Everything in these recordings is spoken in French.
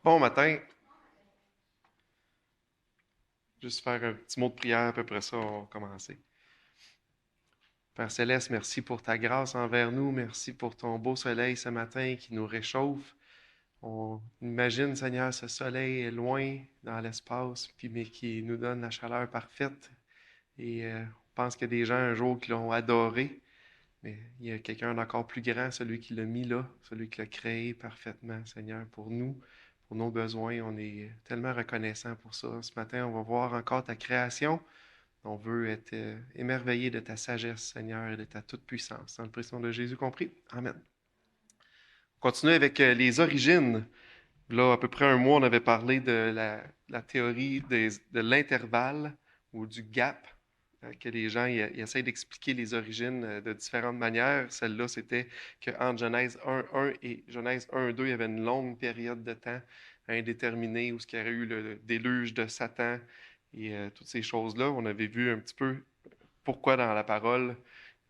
Bon matin, juste faire un petit mot de prière, à peu près ça, on va commencer. Père Céleste, merci pour ta grâce envers nous, merci pour ton beau soleil ce matin qui nous réchauffe. On imagine, Seigneur, ce soleil est loin dans l'espace, puis mais qui nous donne la chaleur parfaite. Et on pense qu'il y a des gens un jour qui l'ont adoré, mais il y a quelqu'un d'encore plus grand, celui qui l'a mis là, celui qui l'a créé parfaitement, Seigneur, pour nous, pour nos besoins. On est tellement reconnaissant pour ça. Ce matin, on va voir encore ta création. On veut être émerveillé de ta sagesse, Seigneur, et de ta toute-puissance. Dans le prénom de Jésus compris. Amen. On continue avec les origines. Là, à peu près un mois, on avait parlé de la théorie de l'intervalle ou du gap, que les gens ils essayent d'expliquer les origines de différentes manières. Celle-là, c'était qu'entre Genèse 1.1 et Genèse 1.2, il y avait une longue période de temps indéterminée où il y aurait eu le déluge de Satan et toutes ces choses-là. On avait vu un petit peu pourquoi dans la parole,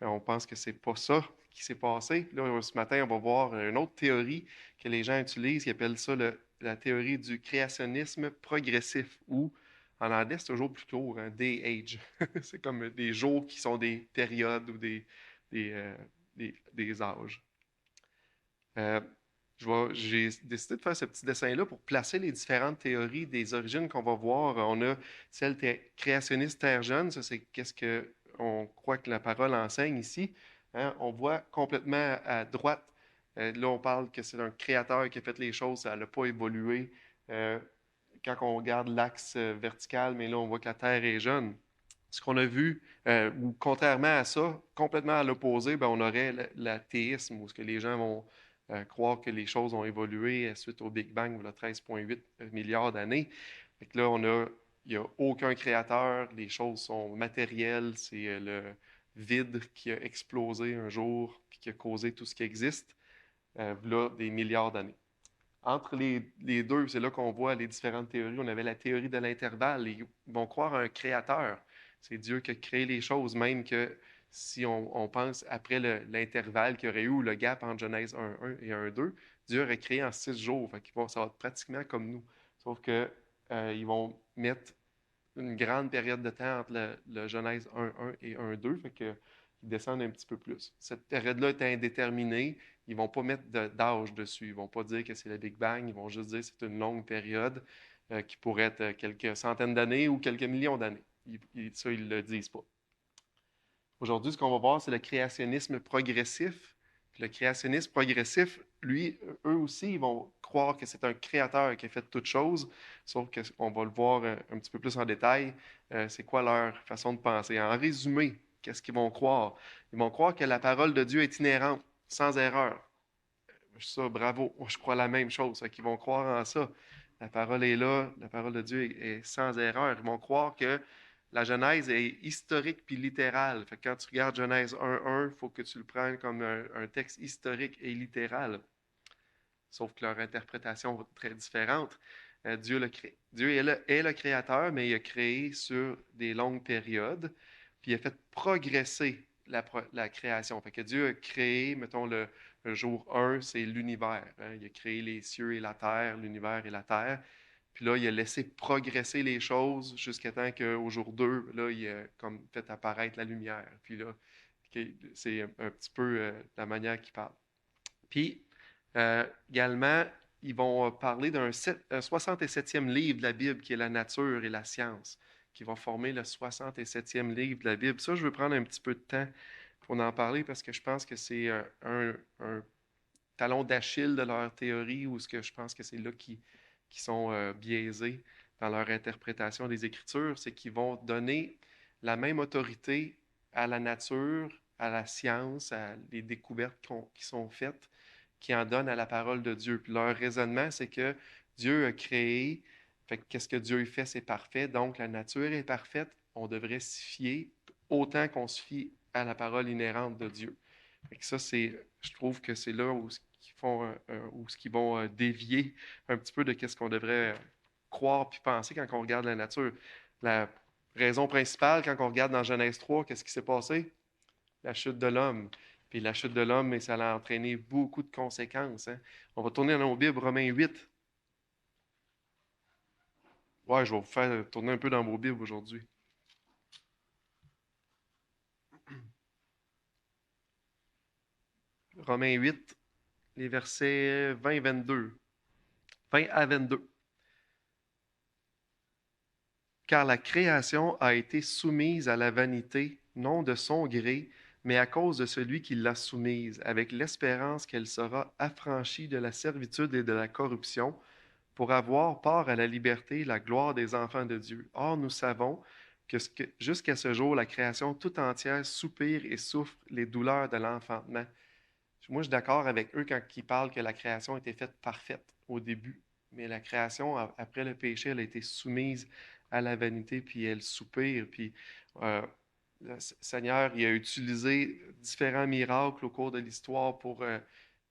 on pense que c'est pas ça qui s'est passé. Là, ce matin, on va voir une autre théorie que les gens utilisent, qui appellent ça la théorie du créationnisme progressif, ou en anglais, c'est toujours plus court, hein, day age. C'est comme des jours qui sont des périodes ou des, euh, des âges. Euh, j'ai décidé de faire ce petit dessin-là pour placer les différentes théories des origines qu'on va voir. On a celle créationniste terre jeune, ça c'est qu'est-ce que on croit que la parole enseigne ici. Hein. On voit complètement à droite, là on parle que c'est un créateur qui a fait les choses, ça n'a pas évolué. Euh, Quand on regarde l'axe vertical, mais là on voit que la Terre est jeune. Ce qu'on a vu, ou contrairement à ça, complètement à l'opposé, ben, on aurait l'athéisme, où ce que les gens vont croire que les choses ont évolué suite au Big Bang, il y a 13,8 milliards d'années. Fait que là, il n'y a aucun créateur, les choses sont matérielles, c'est le vide qui a explosé un jour, puis qui a causé tout ce qui existe, là, des milliards d'années. Entre les deux, c'est là qu'on voit les différentes théories. On avait la théorie de l'intervalle. Ils vont croire à un créateur. C'est Dieu qui a créé les choses, même que si on pense après l'intervalle qu'il y aurait eu, le gap entre Genèse 1.1 et 1.2, Dieu aurait créé en 6 jours. Fait ça va être pratiquement comme nous. Sauf que ils vont mettre une grande période de temps entre le Genèse 1.1 et 1.2, fait qu'ils descendent un petit peu plus. Cette période-là est indéterminée. Ils ne vont pas mettre d'âge dessus. Ils ne vont pas dire que c'est le Big Bang. Ils vont juste dire que c'est une longue période qui pourrait être quelques centaines d'années ou quelques millions d'années. Ça, ils ne le disent pas. Aujourd'hui, ce qu'on va voir, c'est le créationnisme progressif. Puis le créationnisme progressif, lui, eux aussi, ils vont croire que c'est un créateur qui a fait toutes choses, sauf qu'on va le voir un petit peu plus en détail, c'est quoi leur façon de penser. En résumé, qu'est-ce qu'ils vont croire? Ils vont croire que la parole de Dieu est inhérente, sans erreur. Ça, bravo, moi, je crois la même chose. Ils vont croire en ça. La parole est là, la parole de Dieu est sans erreur. Ils vont croire que la Genèse est historique puis littérale. Fait que quand tu regardes Genèse 1.1, il faut que tu le prennes comme un texte historique et littéral. Sauf que leur interprétation va être très différente. Dieu est le créateur, mais il a créé sur des longues périodes, puis il a fait progresser la création. Fait que Dieu a créé, mettons, le jour 1, c'est l'univers. Hein. Il a créé les cieux et la terre, l'univers et la terre. Puis là, il a laissé progresser les choses jusqu'à temps qu'au jour 2, là, il a comme fait apparaître la lumière. Puis là, c'est un petit peu la manière qu'il parle. Puis, également, ils vont parler d'un 67e livre de la Bible qui est la nature et la science, qui va former le 67e livre de la Bible. Ça, je veux prendre un petit peu de temps pour en parler parce que je pense que c'est un talon d'Achille de leur théorie ou ce que je pense que c'est là qui sont biaisés dans leur interprétation des Écritures, c'est qu'ils vont donner la même autorité à la nature, à la science, à les découvertes qui sont faites, qui en donnent à la parole de Dieu. Puis leur raisonnement, c'est que Dieu a créé, fait que qu'est-ce que Dieu fait, c'est parfait, donc la nature est parfaite, on devrait s'y fier autant qu'on se fie à la parole inhérente de Dieu. Fait que ça, je trouve que c'est là où où ce qu'ils vont dévier un petit peu de ce qu'on devrait croire puis penser quand on regarde la nature. La raison principale, quand on regarde dans Genèse 3, qu'est-ce qui s'est passé? La chute de l'homme. Puis la chute de l'homme, mais ça a entraîné beaucoup de conséquences. Hein. On va tourner dans nos Bibles, Romains 8. Ouais, je vais vous faire tourner un peu dans vos Bibles aujourd'hui. Romains 8, les versets 20 et 22. 20 à 22. Car la création a été soumise à la vanité, non de son gré, mais à cause de celui qui l'a soumise, avec l'espérance qu'elle sera affranchie de la servitude et de la corruption, pour avoir part à la liberté et la gloire des enfants de Dieu. Or, nous savons que, jusqu'à ce jour, la création tout entière soupire et souffre les douleurs de l'enfantement. Moi, je suis d'accord avec eux quand ils parlent que la création était faite parfaite au début. Mais la création, après le péché, elle a été soumise à la vanité, puis elle soupire. Puis euh, le Seigneur, il a utilisé différents miracles au cours de l'histoire pour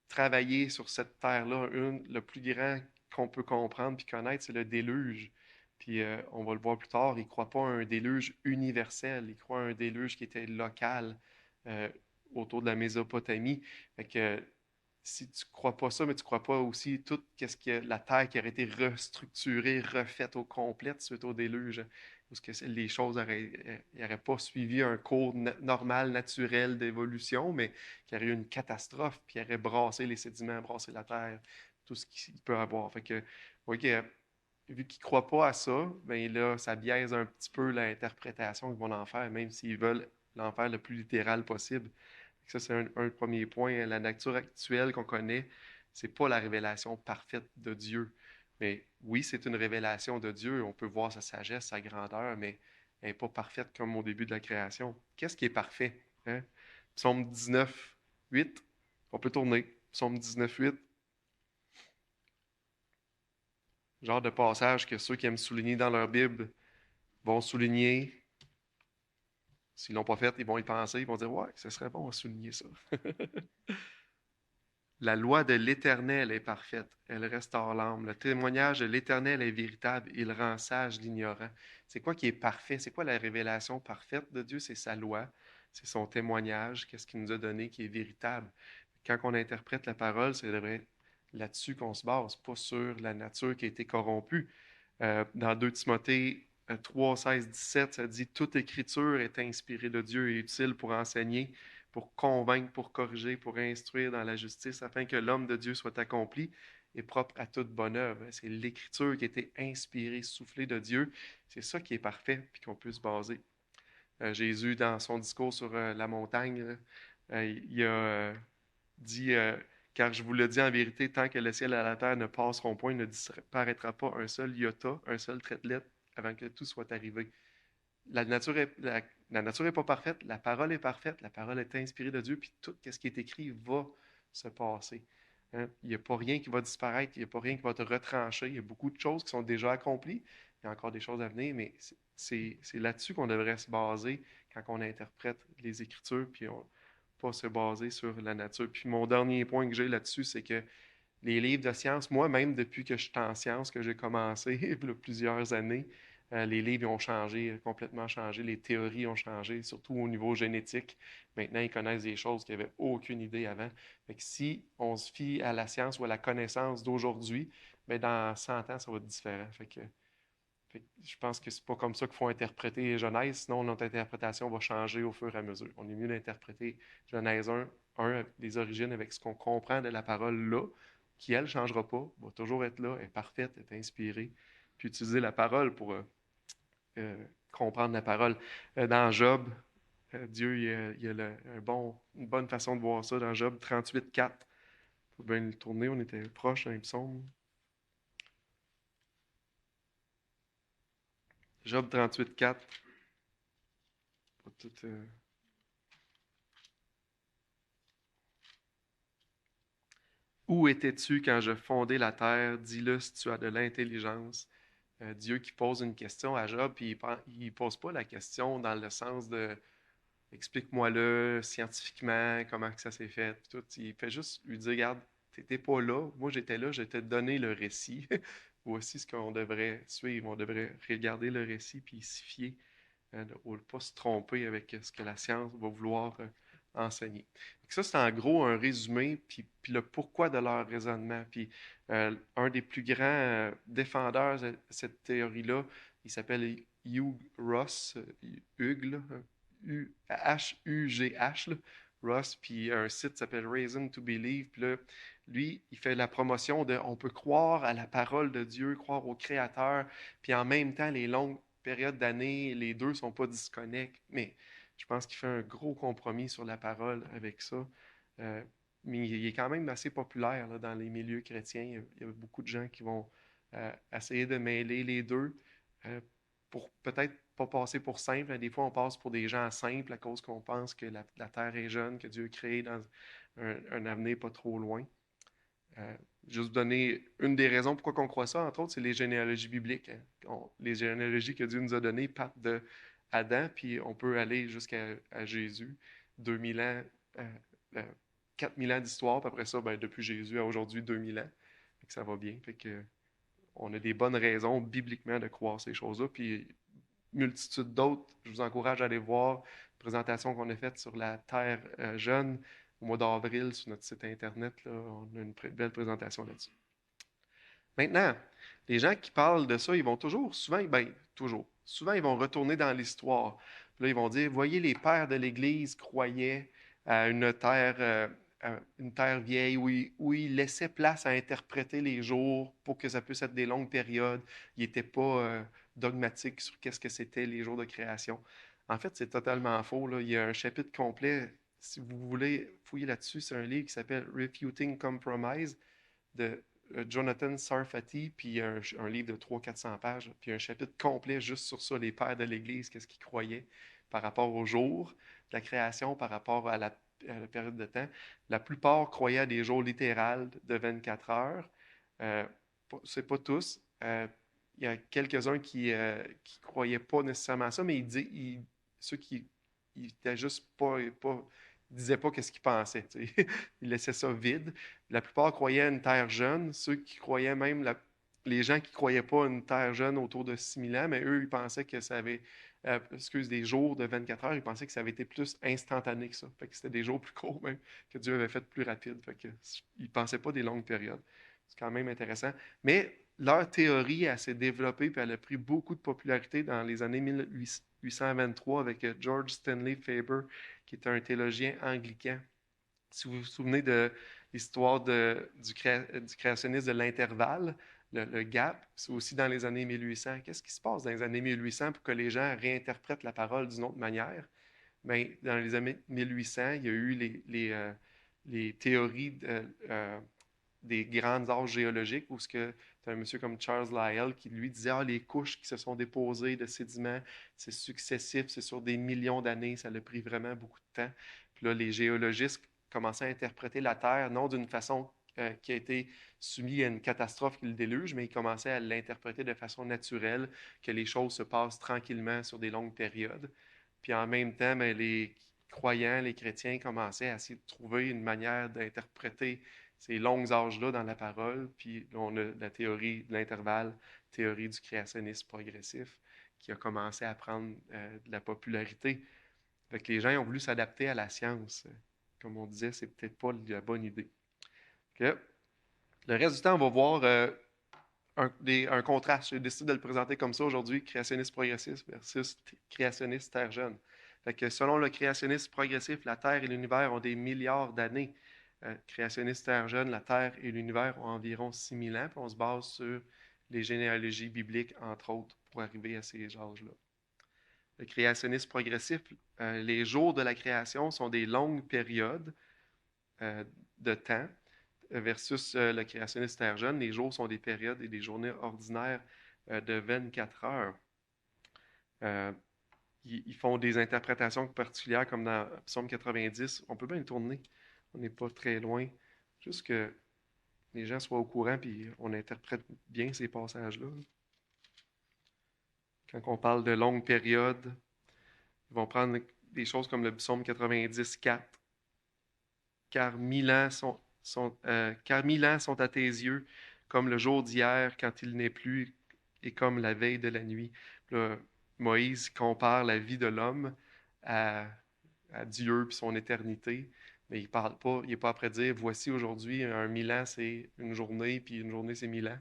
travailler sur cette terre-là. Le plus grand qu'on peut comprendre puis connaître, c'est le déluge. Puis on va le voir plus tard, il ne croit pas à un déluge universel, il croit à un déluge qui était local euh, autour de la Mésopotamie. Fait que si tu ne crois pas ça, mais tu ne crois pas aussi tout qu'est-ce que la terre qui aurait été restructurée, refaite au complet suite au déluge, parce que les choses n'auraient pas suivi un cours normal, naturel d'évolution, mais qu'il y aurait eu une catastrophe, puis il aurait brassé les sédiments, brassé la terre, tout ce qu'il peut avoir. Fait que, OK, vu qu'ils ne croient pas à ça, ben là, ça biaise un petit peu l'interprétation qu'ils vont en faire, même s'ils veulent l'en faire le plus littéral possible. Ça, c'est un premier point. La nature actuelle qu'on connaît, c'est pas la révélation parfaite de Dieu. Mais oui, c'est une révélation de Dieu. On peut voir sa sagesse, sa grandeur, mais elle n'est pas parfaite comme au début de la création. Qu'est-ce qui est parfait? Hein? Psaume 19, 8. On peut tourner. Psaume 19, 8. Genre de passage que ceux qui aiment souligner dans leur Bible vont souligner. S'ils ne l'ont pas fait, ils vont y penser. Ils vont dire, ouais, ce serait bon à souligner ça. La loi de l'Éternel est parfaite, elle restaure l'âme. Le témoignage de l'Éternel est véritable, il rend sage l'ignorant. C'est quoi qui est parfait? C'est quoi la révélation parfaite de Dieu? C'est sa loi, c'est son témoignage, qu'est-ce qu'il nous a donné qui est véritable. Quand on interprète la parole, c'est là-dessus qu'on se base, pas sur la nature qui a été corrompue. Dans 2 Timothée 3, 16, 17, ça dit « Toute écriture est inspirée de Dieu et utile pour enseigner, pour convaincre, pour corriger, pour instruire dans la justice, afin que l'homme de Dieu soit accompli et propre à toute bonne œuvre. » C'est l'écriture qui a été inspirée, soufflée de Dieu. C'est ça qui est parfait, puis qu'on peut se baser. Jésus, dans son discours sur la montagne, il a dit car je vous le dis en vérité, tant que le ciel et la terre ne passeront point, il ne disparaîtra pas un seul iota, un seul trait de lettre avant que tout soit arrivé. La nature est pas parfaite, la parole est parfaite, la parole est inspirée de Dieu, puis tout ce qui est écrit va se passer. Hein? Il n'y a pas rien qui va disparaître, il n'y a pas rien qui va te retrancher. Il y a beaucoup de choses qui sont déjà accomplies, il y a encore des choses à venir, mais c'est là-dessus qu'on devrait se baser quand on interprète les Écritures, puis pas se baser sur la nature. Puis mon dernier point que j'ai là-dessus, c'est que les livres de sciences, moi-même, depuis que je suis en sciences, que j'ai commencé, il y a plusieurs années, les livres ont changé, complètement changé, les théories ont changé, surtout au niveau génétique. Maintenant, ils connaissent des choses qu'ils n'avaient aucune idée avant. Fait que si on se fie à la science ou à la connaissance d'aujourd'hui, bien, dans 100 ans, ça va être différent. Fait que je pense que c'est pas comme ça qu'il faut interpréter Genèse, sinon notre interprétation va changer au fur et à mesure. On est mieux d'interpréter Genèse 1 les origines avec ce qu'on comprend de la parole là, qui elle ne changera pas, va toujours être là, est parfaite, est inspirée, puis utiliser la parole pour comprendre la parole. Dans Job, Dieu, il a une bonne façon de voir ça dans Job 38.4. Faut bien le tourner, on était proche d'un psaume. Job 38.4. Pas tout, Où étais-tu quand je fondais la terre? Dis-le si tu as de l'intelligence. Dieu qui pose une question à Job, puis il ne pose pas la question dans le sens de explique-moi-le scientifiquement, comment que ça s'est fait. Tout. Il fait juste lui dire, regarde, tu n'étais pas là, moi j'étais là, je t'ai donné le récit. Voici ce qu'on devrait suivre. On devrait regarder le récit puis s'y fier, ne pas se tromper avec ce que la science va vouloir enseigner. Ça, c'est en gros un résumé, puis le pourquoi de leur raisonnement. Puis un des plus grands défendeurs de cette théorie-là, il s'appelle Hugh Ross, Hugh, là, H-U-G-H, là, Ross, puis un site s'appelle Reason to Believe. Puis là, lui, il fait la promotion de on peut croire à la parole de Dieu, croire au Créateur, puis en même temps, les longues périodes d'années, les deux ne sont pas disconnectés. Mais je pense qu'il fait un gros compromis sur la parole avec ça. Euh, mais il est quand même assez populaire là, dans les milieux chrétiens. Il y a beaucoup de gens qui vont essayer de mêler les deux euh, pour peut-être pas passer pour simple. Des fois, on passe pour des gens simples à cause qu'on pense que la Terre est jeune, que Dieu a créé dans un avenir pas trop loin. Euh, juste vous donner une des raisons pourquoi on croit ça, entre autres, c'est les généalogies bibliques. Hein. Les généalogies que Dieu nous a données partent de Adam, puis on peut aller jusqu'à Jésus. 2000 ans, euh, euh, 4000 ans d'histoire, puis après ça, ben, depuis Jésus à aujourd'hui, 2000 ans. Fait que ça va bien. Fait que, on a des bonnes raisons bibliquement de croire ces choses-là. Puis multitude d'autres, je vous encourage à aller voir la présentation qu'on a faite sur la Terre jeune au mois d'avril sur notre site Internet. Là, on a une belle présentation là-dessus. Maintenant, les gens qui parlent de ça, ils vont souvent, ils vont retourner dans l'histoire. Puis là, ils vont dire, voyez, les pères de l'Église croyaient à une terre vieille où ils laissaient place à interpréter les jours pour que ça puisse être des longues périodes. Ils n'étaient pas dogmatiques sur qu'est-ce que c'était les jours de création. En fait, c'est totalement faux, là. Il y a un chapitre complet, si vous voulez fouiller là-dessus, c'est un livre qui s'appelle Refuting Compromise de Jonathan Sarfati, puis un livre de 300-400 pages, puis un chapitre complet juste sur ça, les pères de l'Église, qu'est-ce qu'ils croyaient par rapport au jour de la création, par rapport à la période de temps. La plupart croyaient à des jours littérales de 24 heures. Euh, c'est pas tous. Il y a quelques-uns qui croyaient pas nécessairement à ça, mais ceux qui ils étaient juste pas ils disaient pas qu'est-ce qu'ils pensaient. Ils laissaient ça vide. La plupart croyaient à une terre jeune. Ceux qui croyaient même, les gens qui ne croyaient pas à une terre jeune autour de 6000 ans, mais eux, ils pensaient que ça avait, des jours de 24 heures, ils pensaient que ça avait été plus instantané que ça. Fait que c'était des jours plus courts même, que Dieu avait fait plus rapide. Fait que, ils ne pensaient pas des longues périodes. C'est quand même intéressant. Mais leur théorie, elle s'est développée puis elle a pris beaucoup de popularité dans les années 1823 avec George Stanley Faber, qui était un théologien anglican. Si vous vous souvenez de l'histoire du créationniste de l'intervalle, le gap, c'est aussi dans les années 1800. Qu'est-ce qui se passe dans les années 1800 pour que les gens réinterprètent la parole d'une autre manière? Bien, dans les années 1800, il y a eu les théories des grands âges géologiques où tu as un monsieur comme Charles Lyell qui lui disait les couches qui se sont déposées de sédiments, c'est successif, c'est sur des millions d'années, ça a pris vraiment beaucoup de temps. Puis là, les géologistes commençaient à interpréter la Terre non d'une façon qui a été soumise à une catastrophe qui le déluge, mais ils commençaient à l'interpréter de façon naturelle, que les choses se passent tranquillement sur des longues périodes. Puis en même temps, ben, les croyants, les chrétiens commençaient à essayer de trouver une manière d'interpréter ces longs âges-là dans la parole. Puis là, on a la théorie de l'intervalle, théorie du créationnisme progressif, qui a commencé à prendre de la popularité. Fait que les gens ont voulu s'adapter à la science. Comme on disait, c'est peut-être pas la bonne idée. Que le reste du temps, on va voir un contraste. J'ai décidé de le présenter comme ça aujourd'hui, créationniste progressif versus créationniste terre jeune. Fait que selon le créationnisme progressif, la Terre et l'univers ont des milliards d'années. Créationniste terre jeune, la Terre et l'univers ont environ 6000 ans, puis on se base sur les généalogies bibliques, entre autres, pour arriver à ces âges-là. Le créationnisme progressif, les jours de la création sont des longues périodes de temps versus le créationniste terre jeune. Les jours sont des périodes et des journées ordinaires de 24 heures. Ils font des interprétations particulières comme dans Psaume 90. On peut bien le tourner. On n'est pas très loin. Juste que les gens soient au courant puis on interprète bien ces passages-là. Quand on parle de longues périodes, ils vont prendre des choses comme le Psaume 90, 4. Car 1000 ans sont à tes yeux, comme le jour d'hier quand il n'est plus, et comme la veille de la nuit. Là, Moïse compare la vie de l'homme à à Dieu puis son éternité, mais il parle pas, il n'est pas après dire, voici aujourd'hui, un 1000 ans, c'est une journée, puis une journée, c'est 1000 ans.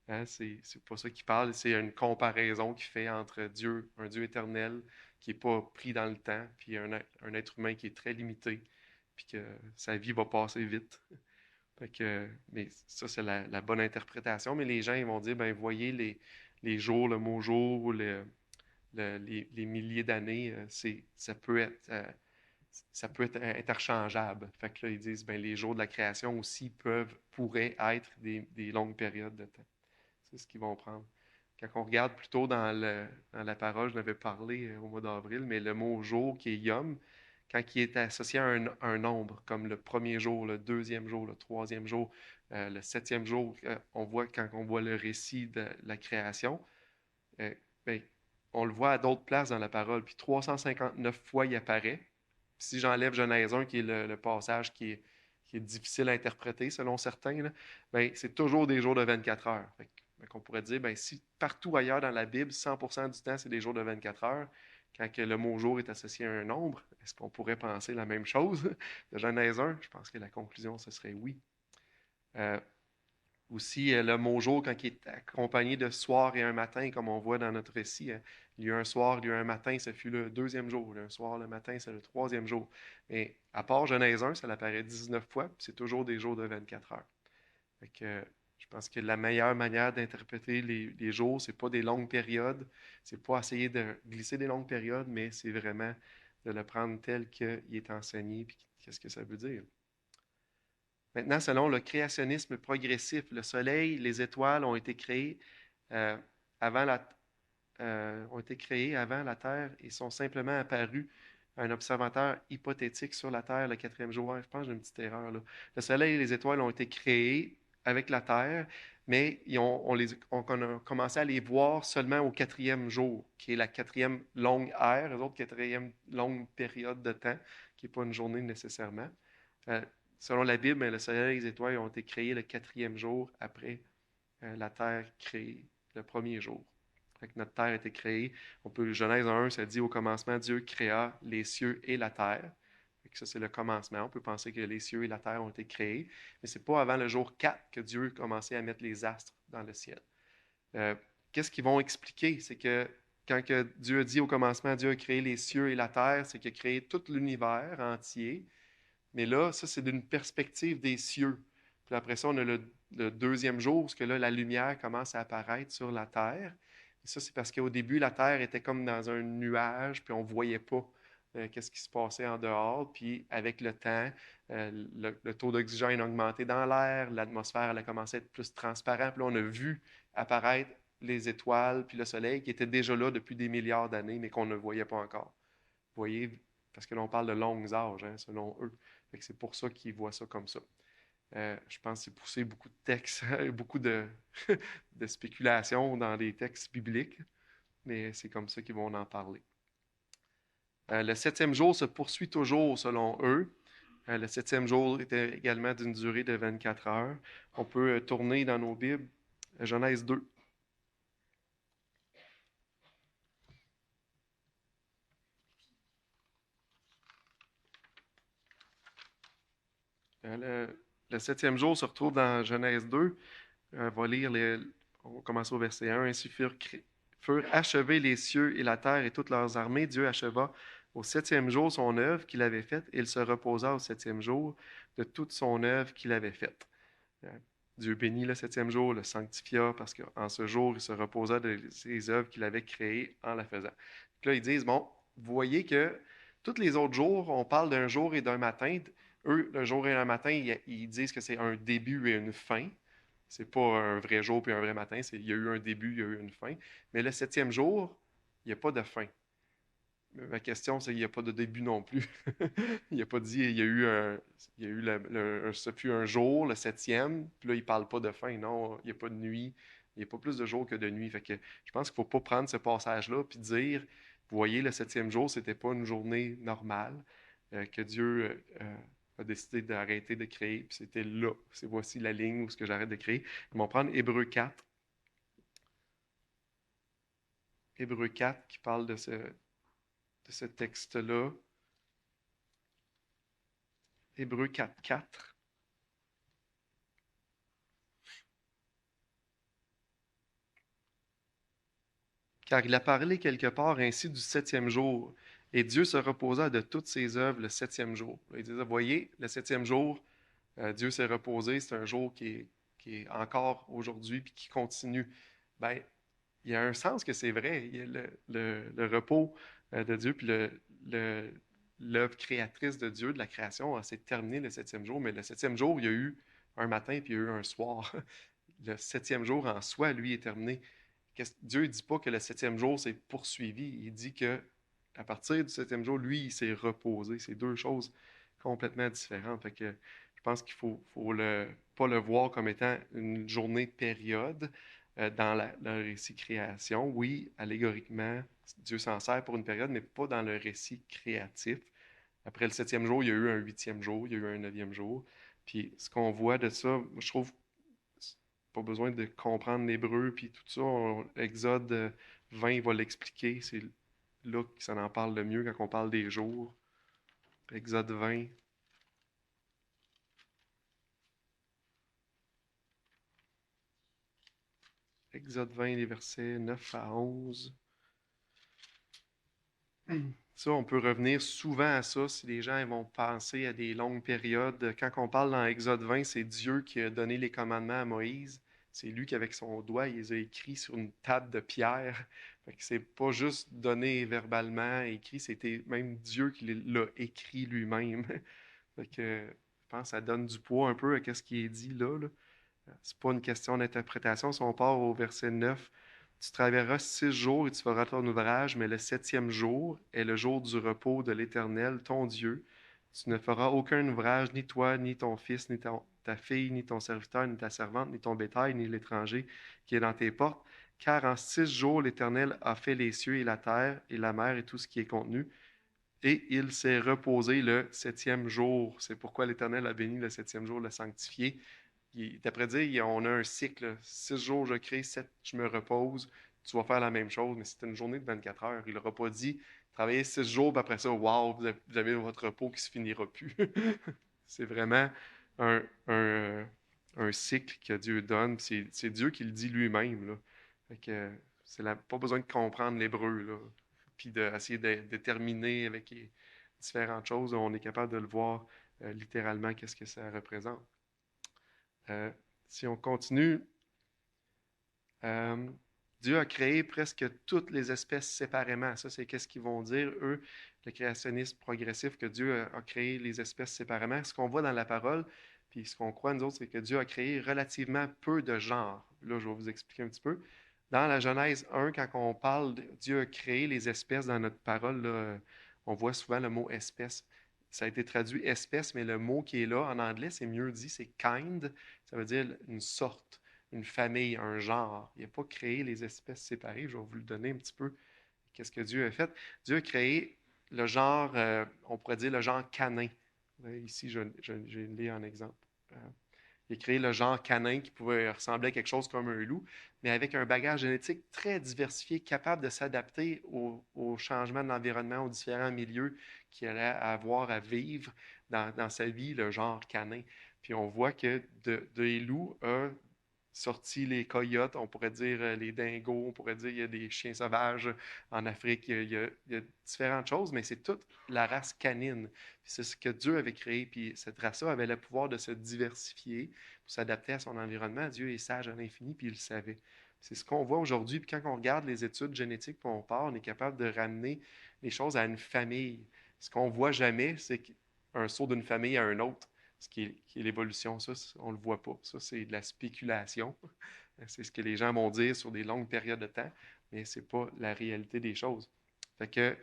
Hein, c'est pas ça qu'il parle, c'est une comparaison qu'il fait entre Dieu, un Dieu éternel, qui n'est pas pris dans le temps, puis un être humain qui est très limité, puis que sa vie va passer vite. Fait que, mais ça, c'est la bonne interprétation. Mais les gens, ils vont dire, ben, voyez les jours, le mot jour, ou les milliers d'années, ça peut être interchangeable. Fait que là, ils disent, ben, les jours de la création aussi pourraient être des longues périodes de temps. C'est ce qu'ils vont prendre. Quand on regarde plutôt dans la parole, je l'avais parlé au mois d'avril, mais le mot jour qui est yom, quand il est associé à un nombre, comme le premier jour, le deuxième jour, le troisième jour, le septième jour, quand on voit le récit de la création, euh, ben, on le voit à d'autres places dans la parole. Puis 359 fois, il apparaît. Si j'enlève Genèse 1, qui est le passage qui est difficile à interpréter selon certains, là, ben, c'est toujours des jours de 24 heures. On pourrait dire, ben, si partout ailleurs dans la Bible, 100% du temps, c'est des jours de 24 heures, quand que le mot jour est associé à un nombre, est-ce qu'on pourrait penser la même chose de Genèse 1? Je pense que la conclusion, ce serait oui. Euh, Aussi, le mot jour, quand il est accompagné de soir et un matin, comme on voit dans notre récit, il y a eu un soir, il y a eu un matin, ça fut le deuxième jour. Il y a un soir, le matin, c'est le troisième jour. Mais à part Genèse 1, ça apparaît 19 fois, puis c'est toujours des jours de 24 heures. Fait que, je pense que la meilleure manière d'interpréter les jours, c'est pas des longues périodes, c'est pas essayer de glisser des longues périodes, mais c'est vraiment de le prendre tel qu'il est enseigné, puis qu'est-ce que ça veut dire. Maintenant, selon le créationnisme progressif, le Soleil, les étoiles ont été créés euh, avant ont été créés avant la Terre et sont simplement apparus à un observateur hypothétique sur la Terre le quatrième jour. Ouais, je pense que j'ai une petite erreur là. Le Soleil et les étoiles ont été créés avec la Terre, mais on a commencé à les voir seulement au quatrième jour, qui est la quatrième longue ère, les autres quatrième longue période de temps, qui n'est pas une journée nécessairement. Euh, Selon la Bible, le Soleil et les étoiles ont été créés le quatrième jour après la Terre créée le premier jour. Fait que notre Terre a été créée. Genèse 1, ça dit au commencement, Dieu créa les cieux et la terre. Fait que ça, c'est le commencement. On peut penser que les cieux et la terre ont été créés, mais c'est pas avant le jour 4 que Dieu a commencé à mettre les astres dans le ciel. Euh, Qu'est-ce qu'ils vont expliquer? C'est que quand que Dieu a dit au commencement, Dieu a créé les cieux et la terre, c'est qu'il a créé tout l'univers entier. Mais là, ça, c'est d'une perspective des cieux. Puis après ça, on a le deuxième jour, parce que là, la lumière commence à apparaître sur la Terre. Et ça, c'est parce qu'au début, la Terre était comme dans un nuage, puis on ne voyait pas qu'est-ce qui se passait en dehors. Puis avec le temps, le taux d'oxygène a augmenté dans l'air, l'atmosphère elle a commencé à être plus transparente. Puis là, on a vu apparaître les étoiles, puis le Soleil, qui étaient déjà là depuis des milliards d'années, mais qu'on ne voyait pas encore. Vous voyez, parce que l'on parle de longs âges, hein, selon eux. Fait que c'est pour ça qu'ils voient ça comme ça. Je pense que c'est poussé beaucoup de textes, beaucoup de spéculations dans les textes bibliques, mais c'est comme ça qu'ils vont en parler. Le septième jour se poursuit toujours selon eux. Le septième jour était également d'une durée de 24 heures. On peut tourner dans nos Bibles, Genèse 2. Le septième jour se retrouve dans Genèse 2. On va commencer au verset 1. Ainsi furent achevés les cieux et la terre et toutes leurs armées. Dieu acheva au septième jour son œuvre qu'il avait faite, et il se reposa au septième jour de toute son œuvre qu'il avait faite. Euh, Dieu bénit le septième jour, le sanctifia, parce qu'en ce jour, il se reposa de ses œuvres qu'il avait créées en la faisant. Donc là, ils disent, bon, vous voyez que tous les autres jours, on parle d'un jour et d'un matin. Eux, le jour et un matin, ils disent que c'est un début et une fin. C'est pas un vrai jour puis un vrai matin. Il y a eu un début, il y a eu une fin. Mais le septième jour, il n'y a pas de fin. Ma question, c'est qu'il n'y a pas de début non plus. Il n'a pas dit ce fut un jour, le septième, puis là, il ne parle pas de fin. Non, il n'y a pas de nuit. Il n'y a pas plus de jours que de nuit. Fait que je pense qu'il ne faut pas prendre ce passage-là puis dire, vous voyez, le septième jour, c'était pas une journée normale que Dieu a décidé d'arrêter de créer, puis c'était là. Voici la ligne où ce que j'arrête de créer. Ils vont prendre Hébreu 4. Hébreu 4 qui parle de ce texte-là. Hébreux 4:4. Car il a parlé quelque part ainsi du septième jour, et Dieu se reposa de toutes ses œuvres le septième jour. Il disait, voyez, le septième jour, Dieu s'est reposé, c'est un jour qui est encore aujourd'hui, puis qui continue. Ben, il y a un sens que c'est vrai. Il y a le repos de Dieu, puis le- l'œuvre créatrice de Dieu, de la création, s'est terminée le septième jour, mais le septième jour, il y a eu un matin, puis il y a eu un soir. Le septième jour en soi, lui, est terminé. Dieu ne dit pas que le septième jour s'est poursuivi. Il dit que à partir du septième jour, lui, il s'est reposé. C'est deux choses complètement différentes. Fait que je pense qu'il faut pas le voir comme étant une journée période dans le récit création. Oui, allégoriquement, Dieu s'en sert pour une période, mais pas dans le récit créatif. Après le septième jour, il y a eu un huitième jour, il y a eu un neuvième jour. Puis ce qu'on voit de ça, je trouve pas besoin de comprendre l'hébreu puis tout ça. Exode 20 va l'expliquer. C'est là que ça en parle le mieux quand on parle des jours. Exode 20. Exode 20, les versets 9 à 11. Ça, on peut revenir souvent à ça si les gens vont penser à des longues périodes. Quand on parle dans Exode 20, c'est Dieu qui a donné les commandements à Moïse. C'est lui qui, avec son doigt, il les a écrits sur une table de pierre. Fait que c'est pas juste donné verbalement, écrit, c'était même Dieu qui l'a écrit lui-même. Fait que je pense que ça donne du poids un peu à ce qui est dit là. C'est pas une question d'interprétation. Si on part au verset 9, tu travailleras 6 jours et tu feras ton ouvrage, mais le septième jour est le jour du repos de l'Éternel, ton Dieu. Tu ne feras aucun ouvrage, ni toi, ni ton fils, ni ta fille, ni ton serviteur, ni ta servante, ni ton bétail, ni l'étranger qui est dans tes portes. Car en 6 jours, l'Éternel a fait les cieux et la terre et la mer et tout ce qui est contenu. Et il s'est reposé le septième jour. C'est pourquoi l'Éternel a béni le septième jour, le sanctifié. D'après dire, on a un cycle. 6 jours, je crée, 7, je me repose. Tu vas faire la même chose, mais c'est une journée de 24 heures. Il n'aura pas dit travailler 6 jours, puis après ça, wow, vous avez votre repos qui ne se finira plus. C'est vraiment un, un, un cycle que Dieu donne. C'est Dieu qui le dit lui-même. Là. Fait que pas besoin de comprendre l'hébreu, là, puis d'essayer de déterminer avec les différentes choses. On est capable de le voir littéralement, qu'est-ce que ça représente. Euh, si on continue, euh, Dieu a créé presque toutes les espèces séparément. Ça, c'est qu'est-ce qu'ils vont dire, eux, le créationnisme progressif, que Dieu a créé les espèces séparément. Ce qu'on voit dans la parole, puis ce qu'on croit, nous autres, c'est que Dieu a créé relativement peu de genres. Là, je vais vous expliquer un petit peu. Dans la Genèse 1, quand on parle de Dieu a créé les espèces dans notre parole, là, on voit souvent le mot espèce. Ça a été traduit espèce, mais le mot qui est là en anglais, c'est mieux dit, c'est kind. Ça veut dire une sorte, une famille, un genre. Il n'a pas créé les espèces séparées. Je vais vous le donner un petit peu. Qu'est-ce que Dieu a fait? Dieu a créé le genre, on pourrait dire le genre canin. Ici, je l'ai en exemple. Euh, il a créé le genre canin qui pouvait ressembler à quelque chose comme un loup, mais avec un bagage génétique très diversifié, capable de s'adapter aux changements de l'environnement, aux différents milieux qu'il allait avoir à vivre dans sa vie, le genre canin. Puis on voit que des loups a sorti les coyotes, on pourrait dire les dingos, on pourrait dire il y a des chiens sauvages en Afrique, il y a différentes choses, mais c'est toute la race canine. C'est ce que Dieu avait créé, puis cette race-là avait le pouvoir de se diversifier pour s'adapter à son environnement. Dieu est sage à l'infini, puis il le savait. C'est ce qu'on voit aujourd'hui, puis quand on regarde les études génétiques, puis on part, on est capable de ramener les choses à une famille. Ce qu'on voit jamais, c'est un saut d'une famille à un autre, ce qui est l'évolution. Ça, on ne le voit pas. Ça, c'est de la spéculation. C'est ce que les gens vont dire sur des longues périodes de temps, mais ce n'est pas la réalité des choses. Fait que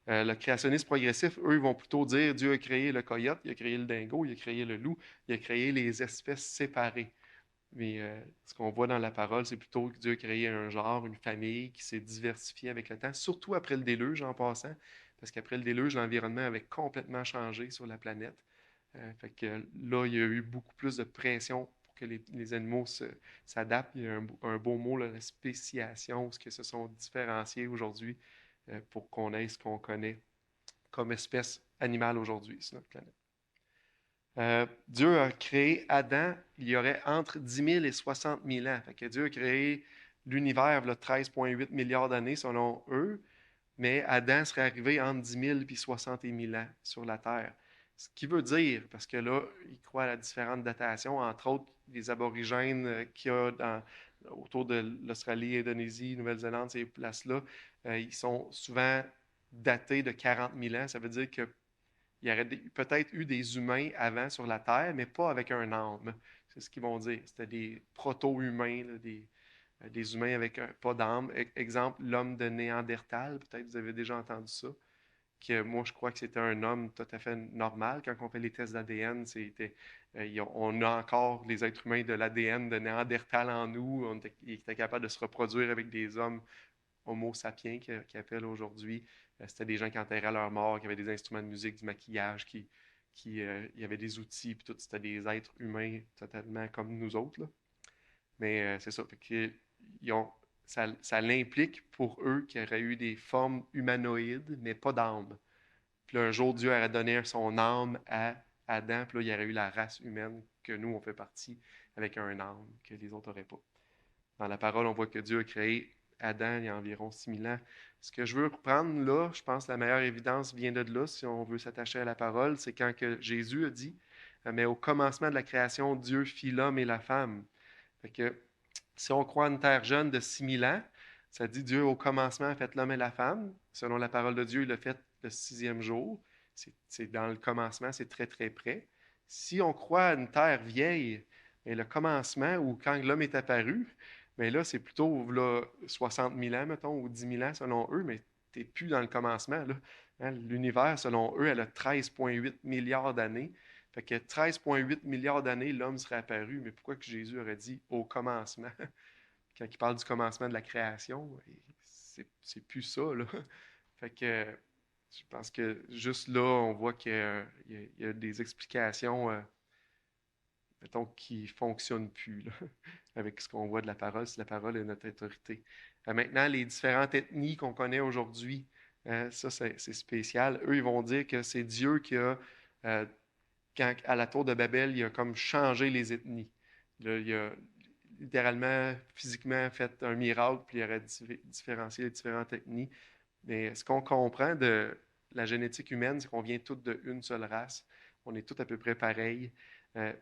le créationnisme progressif, eux, ils vont plutôt dire Dieu a créé le coyote, il a créé le dingo, il a créé le loup, il a créé les espèces séparées. Mais ce qu'on voit dans la parole, c'est plutôt que Dieu a créé un genre, une famille qui s'est diversifiée avec le temps, surtout après le déluge en passant, parce qu'après le déluge, l'environnement avait complètement changé sur la planète. Fait que là, il y a eu beaucoup plus de pression pour que les animaux s'adaptent. Il y a un beau mot, là, la spéciation, ce qu'ils se sont différenciés aujourd'hui pour qu'on ait ce qu'on connaît comme espèce animale aujourd'hui sur notre planète. Dieu a créé Adam, il y aurait entre 10 000 et 60 000 ans. Fait que Dieu a créé l'univers, il y a 13,8 milliards d'années selon eux, mais Adam serait arrivé entre 10 000 et 60 000 ans sur la Terre. Ce qui veut dire, parce que là, ils croient à la différente datation, entre autres, les aborigènes qu'il y a autour de l'Australie, Indonésie, Nouvelle-Zélande, ces places-là, ils sont souvent datés de 40 000 ans. Ça veut dire que il y aurait peut-être eu des humains avant sur la Terre, mais pas avec un âme. C'est ce qu'ils vont dire. C'était des proto-humains, des humains avec pas d'âme. Exemple, l'homme de Néandertal, peut-être vous avez déjà entendu ça. Que moi, je crois que c'était un homme tout à fait normal. Quand on fait les tests d'ADN, on a encore les êtres humains de l'ADN de Néandertal en nous. Il était capable de se reproduire avec des hommes Homo sapiens qui appellent aujourd'hui. C'était des gens qui enterraient leurs morts, qui avaient des instruments de musique, du maquillage, il y avait des outils, puis tout. C'était des êtres humains totalement comme nous autres, là. Mais c'est ça. Fait que, ça l'implique pour eux qu'il y aurait eu des formes humanoïdes, mais pas d'âme. Puis là, un jour, Dieu aurait donné son âme à Adam, puis là, il y aurait eu la race humaine que nous, on fait partie, avec un âme que les autres n'auraient pas. Dans la parole, on voit que Dieu a créé Adam il y a environ 6000 ans. Ce que je veux reprendre là, je pense que la meilleure évidence vient de là, si on veut s'attacher à la parole, c'est quand que Jésus a dit, mais au commencement de la création, Dieu fit l'homme et la femme. Fait que si on croit à une terre jeune de 6000 ans, ça dit Dieu au commencement a fait l'homme et la femme. Selon la parole de Dieu, il l'a fait le sixième jour. C'est dans le commencement, c'est très très près. Si on croit à une terre vieille, mais le commencement ou quand l'homme est apparu, mais là, c'est plutôt là, 60 000 ans, mettons, ou 10 000 ans selon eux, mais tu n'es plus dans le commencement. Là. Hein, l'univers, selon eux, elle a 13,8 milliards d'années. Fait que 13,8 milliards d'années, l'homme serait apparu, mais pourquoi que Jésus aurait dit au commencement? Quand il parle du commencement de la création, c'est plus ça, là. Fait que je pense que juste là, on voit qu'il y a des explications, mettons, qui ne fonctionnent plus, là, avec ce qu'on voit de la parole, si la parole est notre autorité. Maintenant, les différentes ethnies qu'on connaît aujourd'hui, ça, c'est spécial. Eux, ils vont dire que c'est Dieu qui a, euh, quand, à la tour de Babel, il a comme changé les ethnies. Là, il a littéralement, physiquement fait un miracle, puis il aurait différencié les différentes ethnies. Mais ce qu'on comprend de la génétique humaine, c'est qu'on vient tous d'une seule race. On est tous à peu près pareils.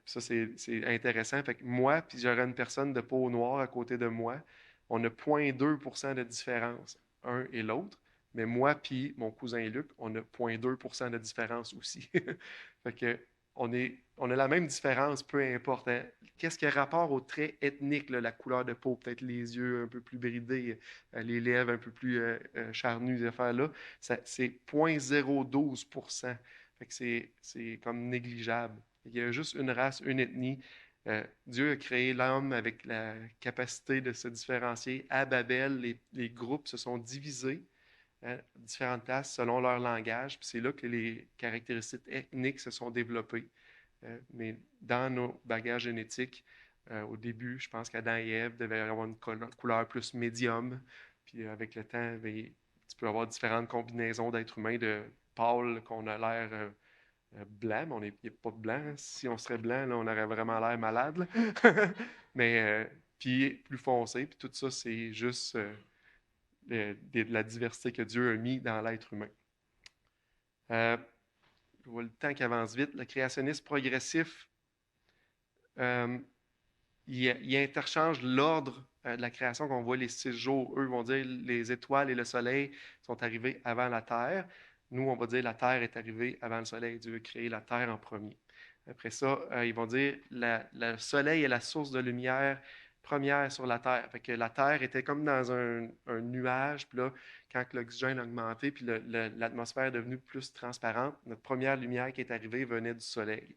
Ça, c'est intéressant. Fait que moi, puis j'aurais une personne de peau noire à côté de moi, on a 0,2% de différence, un et l'autre. Mais moi puis mon cousin Luc, on a 0,2% de différence aussi. Fait que on a la même différence, peu importe. Hein. Qu'est-ce qui a rapport au trait ethnique, là, la couleur de peau, peut-être les yeux un peu plus bridés, les lèvres un peu plus charnues, ces affaires-là, c'est 0,012%. Fait que c'est comme négligeable. Il y a juste une race, une ethnie. Dieu a créé l'homme avec la capacité de se différencier. À Babel, les groupes se sont divisés à différentes places selon leur langage. Puis c'est là que les caractéristiques ethniques se sont développées. Mais dans nos bagages génétiques, au début, je pense qu'Adam et Ève devaient avoir une couleur plus médium. Puis avec le temps, ben, tu peux avoir différentes combinaisons d'êtres humains de pâles qu'on a l'air blanc, mais on n'est pas blanc. Hein. Si on serait blanc, là, on aurait vraiment l'air malade. Mais puis plus foncé, puis tout ça, c'est juste de la diversité que Dieu a mis dans l'être humain. Euh, je vois le temps qui avance vite. Le créationnisme progressif, euh, il interchange l'ordre de la création qu'on voit les 6 jours. Eux vont dire les étoiles et le soleil sont arrivés avant la Terre. Nous, on va dire la Terre est arrivée avant le soleil. Dieu a créé la Terre en premier. Après ça, ils vont dire le soleil est la source de lumière première sur la Terre. Fait que la Terre était comme dans un nuage, puis là, quand l'oxygène a augmenté, puis l'atmosphère est devenue plus transparente, notre première lumière qui est arrivée venait du soleil.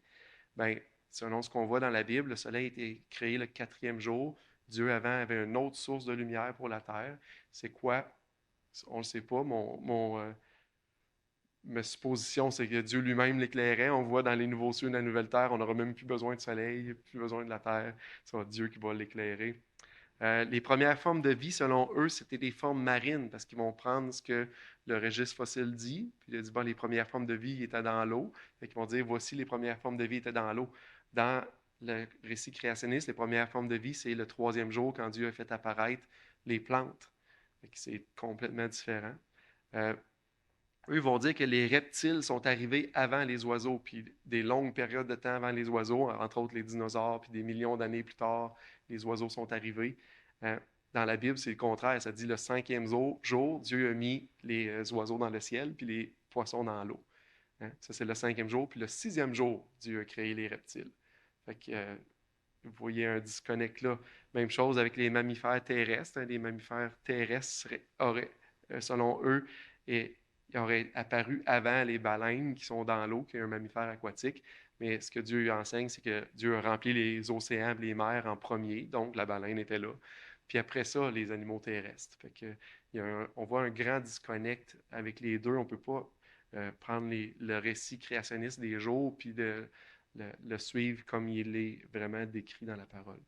Ben, selon ce qu'on voit dans la Bible, le soleil a été créé le quatrième jour. Dieu avant avait une autre source de lumière pour la Terre. C'est quoi? On ne le sait pas. Ma supposition, c'est que Dieu lui-même l'éclairait. On voit dans les nouveaux cieux et la nouvelle terre, on n'aura même plus besoin de soleil, plus besoin de la terre. C'est Dieu qui va l'éclairer. Les premières formes de vie, selon eux, c'était des formes marines, parce qu'ils vont prendre ce que le registre fossile dit, puis il a dit, bon, les premières formes de vie étaient dans l'eau, fait qu'ils vont dire, voici les premières formes de vie étaient dans l'eau. Dans le récit créationniste, les premières formes de vie, c'est le troisième jour, quand Dieu a fait apparaître les plantes. Fait que c'est complètement différent. Euh, Eux vont dire que les reptiles sont arrivés avant les oiseaux, puis des longues périodes de temps avant les oiseaux, entre autres les dinosaures, puis des millions d'années plus tard, les oiseaux sont arrivés. Euh, Dans la Bible, c'est le contraire. Ça dit le cinquième jour, Dieu a mis les oiseaux dans le ciel, puis les poissons dans l'eau. Hein? Ça, c'est le cinquième jour. Puis le sixième jour, Dieu a créé les reptiles. Fait que, vous voyez un disconnect là. Même chose avec les mammifères terrestres. Hein? Les mammifères terrestres auraient, selon eux, et il aurait apparu avant les baleines qui sont dans l'eau, qui est un mammifère aquatique. Mais ce que Dieu enseigne, c'est que Dieu a rempli les océans, les mers en premier, donc la baleine était là. Puis après ça, les animaux terrestres. Fait que, on voit un grand disconnect avec les deux. On ne peut pas prendre le récit créationniste des jours puis le suivre comme il est vraiment décrit dans la parole.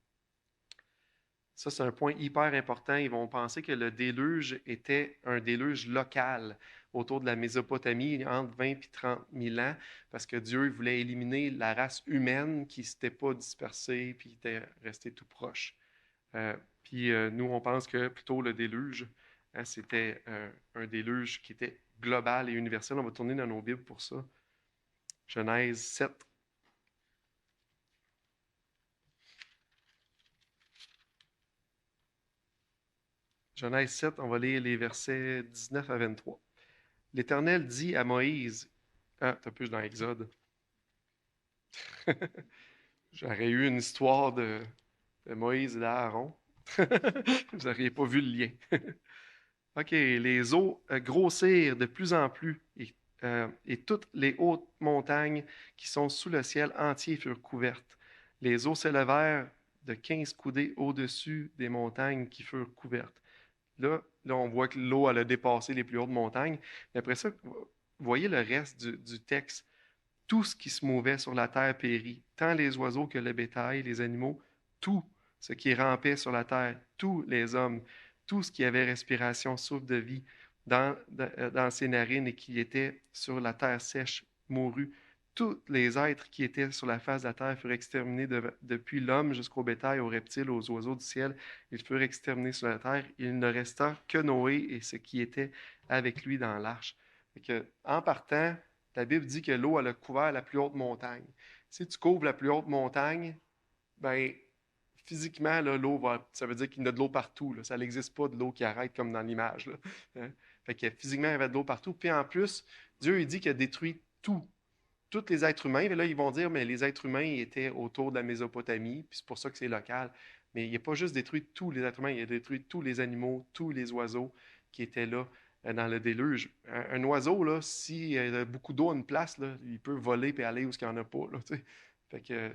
Ça, c'est un point hyper important. Ils vont penser que le déluge était un déluge local autour de la Mésopotamie, entre 20 et 30 000 ans, parce que Dieu voulait éliminer la race humaine qui ne s'était pas dispersée puis qui était restée tout proche. Nous, on pense que plutôt le déluge, hein, c'était un déluge qui était global et universel. On va tourner dans nos Bibles pour ça. Genèse 7. Genèse 7, on va lire les versets 19 à 23. L'Éternel dit à Moïse, ah, t'as plus dans Exode. J'aurais eu une histoire de Moïse et d'Aaron. Vous n'auriez pas vu le lien. OK, les eaux grossirent de plus en plus et toutes les hautes montagnes qui sont sous le ciel entier furent couvertes. Les eaux s'élevèrent de 15 coudées au-dessus des montagnes qui furent couvertes. Là, on voit que l'eau, elle a dépassé les plus hautes montagnes. Mais après ça, vous voyez le reste du texte. Tout ce qui se mouvait sur la terre périt, tant les oiseaux que le bétail, les animaux, tout ce qui rampait sur la terre, tous les hommes, tout ce qui avait respiration, souffle de vie dans ses narines et qui était sur la terre sèche, mourut. Tous les êtres qui étaient sur la face de la terre furent exterminés depuis l'homme jusqu'au bétail, aux reptiles, aux oiseaux du ciel. Ils furent exterminés sur la terre. Il ne resta que Noé et ce qui était avec lui dans l'arche. En partant, la Bible dit que l'eau, elle a couvert la plus haute montagne. Si tu couvres la plus haute montagne, ben physiquement, là, l'eau ça veut dire qu'il y a de l'eau partout. Là. Ça n'existe pas de l'eau qui arrête comme dans l'image. Là. Hein? Fait que physiquement, il y avait de l'eau partout. Puis en plus, Dieu, il dit qu'il a détruit tout. Tous les êtres humains. Et là, ils vont dire, mais les êtres humains étaient autour de la Mésopotamie, puis c'est pour ça que c'est local. Mais il n'a pas juste détruit tous les êtres humains, il a détruit tous les animaux, tous les oiseaux qui étaient là dans le déluge. Un oiseau, là, s'il y a beaucoup d'eau à une place, là, il peut voler et aller où il n'y en a pas. Là, fait que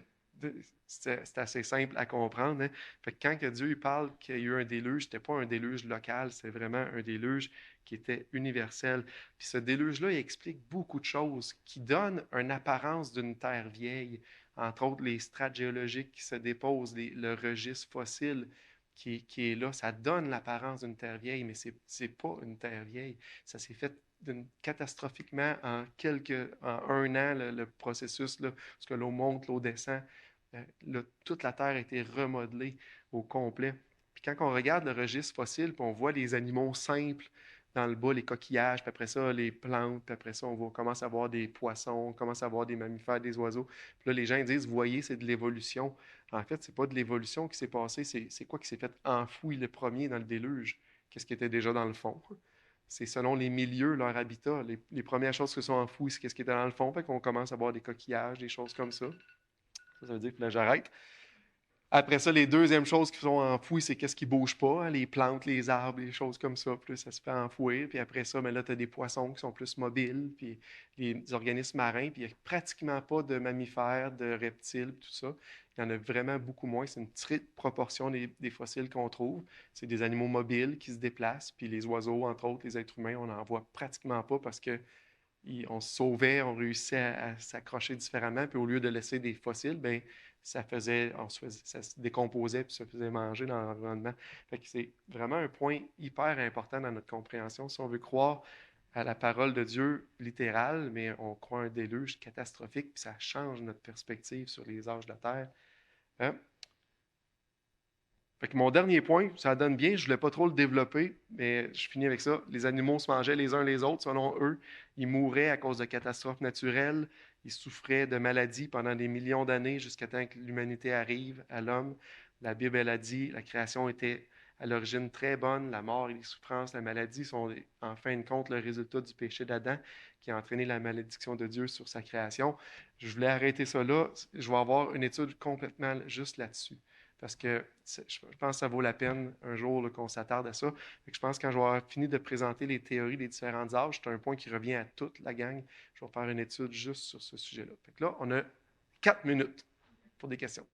c'est assez simple à comprendre. Hein? Fait que quand que Dieu parle qu'il y a eu un déluge, c'était pas un déluge local, c'est vraiment un déluge qui était universel. Puis ce déluge-là, il explique beaucoup de choses qui donnent une apparence d'une terre vieille, entre autres les strates géologiques qui se déposent, le registre fossile qui est là, ça donne l'apparence d'une terre vieille, mais c'est pas une terre vieille. Ça s'est fait catastrophiquement en un an, le processus, là, parce que l'eau monte, l'eau descend. Toute la terre a été remodelée au complet. Puis quand on regarde le registre fossile, puis on voit les animaux simples dans le bas, les coquillages, puis après ça, les plantes, puis après ça, commence à voir des poissons, on commence à voir des mammifères, des oiseaux. Puis là, les gens disent, vous voyez, c'est de l'évolution. En fait, c'est pas de l'évolution qui s'est passé, c'est quoi qui s'est fait enfoui le premier dans le déluge? Qu'est-ce qui était déjà dans le fond? C'est selon les milieux, leur habitat. Les premières choses qui sont enfouies, c'est ce qui était dans le fond. Fait qu'on commence à voir des coquillages, des choses comme ça. Ça veut dire que là, j'arrête. Après ça, les deuxièmes choses qui sont enfouies, c'est qu'est-ce qui ne bouge pas, hein, les plantes, les arbres, les choses comme ça. Puis ça se fait enfouir. Puis après ça, là, tu as des poissons qui sont plus mobiles, puis les organismes marins. Puis il n'y a pratiquement pas de mammifères, de reptiles, tout ça. Il y en a vraiment beaucoup moins. C'est une petite proportion des fossiles qu'on trouve. C'est des animaux mobiles qui se déplacent. Puis les oiseaux, entre autres, les êtres humains, on n'en voit pratiquement pas parce que on se sauvait, on réussissait à s'accrocher différemment. Puis au lieu de laisser des fossiles, ben ça se décomposait puis ça faisait manger dans l'environnement. Fait que c'est vraiment un point hyper important dans notre compréhension. Si on veut croire à la parole de Dieu littérale, mais on croit à un déluge catastrophique, puis ça change notre perspective sur les âges de la Terre. Hein? Fait que mon dernier point, ça donne bien, je ne voulais pas trop le développer, mais je finis avec ça. Les animaux se mangeaient les uns les autres, selon eux. Ils mouraient à cause de catastrophes naturelles. Ils souffraient de maladies pendant des millions d'années jusqu'à temps que l'humanité arrive à l'homme. La Bible, elle a dit, la création était à l'origine très bonne. La mort et les souffrances, la maladie sont en fin de compte le résultat du péché d'Adam qui a entraîné la malédiction de Dieu sur sa création. Je voulais arrêter ça là. Je vais avoir une étude complètement juste là-dessus. Parce que je pense que ça vaut la peine un jour qu'on s'attarde à ça. Fait que je pense que quand je vais avoir fini de présenter les théories des différentes âges, c'est un point qui revient à toute la gang. Je vais faire une étude juste sur ce sujet-là. Fait que là, on a 4 minutes pour des questions.